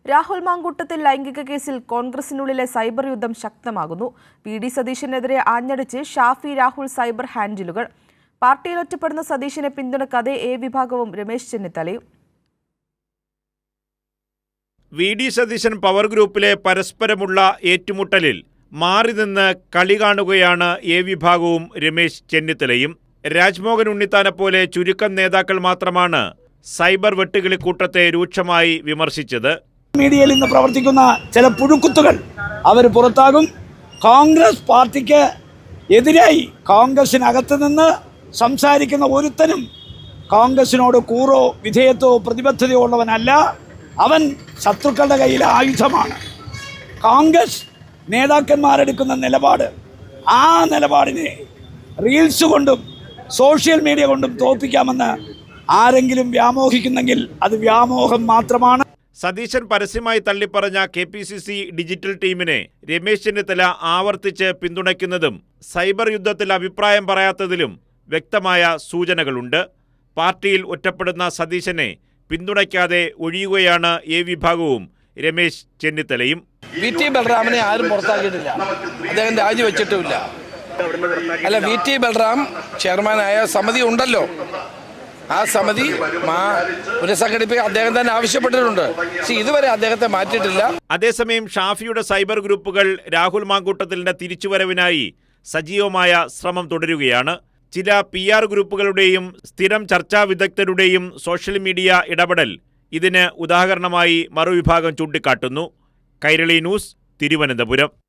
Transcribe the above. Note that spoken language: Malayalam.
രാഹുൽ മാങ്കൂട്ടത്തിൽ ലൈംഗിക കേസിൽ കോൺഗ്രസിനുള്ളിലെ സൈബർ യുദ്ധം ശക്തമാകുന്നു. വി.ഡി. സതീശനെതിരെ ആഞ്ഞടിച്ച് ഷാഫി രാഹുൽ സൈബർ ഹാൻഡിലുകൾ. പാർട്ടിയിൽ ഒറ്റപ്പെടുന്ന സതീശനെ പിന്തുണക്കാതെ എ വിഭാഗവും രമേശ് ചെന്നിത്തലയും. വി.ഡി. സതീശൻ പവർ ഗ്രൂപ്പിലെ പരസ്പരമുള്ള ഏറ്റുമുട്ടലിൽ മാറി നിന്ന് കളി കാണുകയാണ് എ വിഭാഗവും രമേശ് ചെന്നിത്തലയും. രാജ്മോഹൻ ഉണ്ണിത്താനെപ്പോലെ ചുരുക്കം നേതാക്കൾ മാത്രമാണ് സൈബർ വെട്ടുകിളിക്കൂട്ടത്തെ രൂക്ഷമായി വിമർശിച്ചത്. മീഡിയയിൽ ഇന്ന് പ്രവർത്തിക്കുന്ന ചില പുഴുക്കുത്തുകൾ അവർ പുറത്താകും. കോൺഗ്രസ് പാർട്ടിക്ക് എതിരായി കോൺഗ്രസിനകത്ത് നിന്ന് സംസാരിക്കുന്ന ഒരുത്തനും കോൺഗ്രസിനോട് കൂറോ വിധേയത്വമോ പ്രതിബദ്ധതയോ ഉള്ളവനല്ല. അവൻ ശത്രുക്കളുടെ കയ്യിലെ ആയുധമാണ്. കോൺഗ്രസ് നേതാക്കന്മാരെടുക്കുന്ന നിലപാട്, ആ നിലപാടിനെ റീൽസ് കൊണ്ടും സോഷ്യൽ മീഡിയ കൊണ്ടും തോൽപ്പിക്കാമെന്ന് ആരെങ്കിലും വ്യാമോഹിക്കുന്നെങ്കിൽ അത് വ്യാമോഹം മാത്രമാണ്. സതീശൻ പരസ്യമായി തള്ളിപ്പറഞ്ഞ KPCC ഡിജിറ്റൽ ടീമിനെ രമേശ് ചെന്നിത്തല ആവർത്തിച്ച് പിന്തുണയ്ക്കുന്നതും സൈബർ യുദ്ധത്തിൽ അഭിപ്രായം പറയാത്തതിലും വ്യക്തമായ സൂചനകളുണ്ട്. പാർട്ടിയിൽ ഒറ്റപ്പെടുന്ന സതീശനെ പിന്തുണയ്ക്കാതെ ഒഴിയുകയാണ് എ വിഭാഗവും രമേശ് ചെന്നിത്തലയും. VT ബൽറാമിനെ ആരും പുറത്താക്കിയിട്ടില്ല, അദ്ദേഹം രാജിവെച്ചിട്ടുമില്ല. അല്ല, VT ബൽറാം ചെയർമാനായ സമിതി ഉണ്ടല്ലോ, ആ സമിതി പുനഃസംഘടിപ്പിക്കാൻ അദ്ദേഹം തന്നെ ആവശ്യപ്പെട്ടിട്ടുണ്ട്. പക്ഷേ ഇതുവരെ അദ്ദേഹത്തെ മാറ്റിയിട്ടില്ല. അതേസമയം ഷാഫിയുടെ സൈബർ ഗ്രൂപ്പുകൾ രാഹുൽ മാങ്കൂട്ടത്തിലിന്റെ തിരിച്ചുവരവിനായി സജീവമായ ശ്രമം തുടരുകയാണ്. ചില PR ഗ്രൂപ്പുകളുടെയും സ്ഥിരം ചർച്ചാ വിദഗ്ധരുടെയും സോഷ്യൽ മീഡിയ ഇടപെടൽ ഇതിന് ഉദാഹരണമായി മറുവിഭാഗം ചൂണ്ടിക്കാട്ടുന്നു. കൈരളി ന്യൂസ്, തിരുവനന്തപുരം.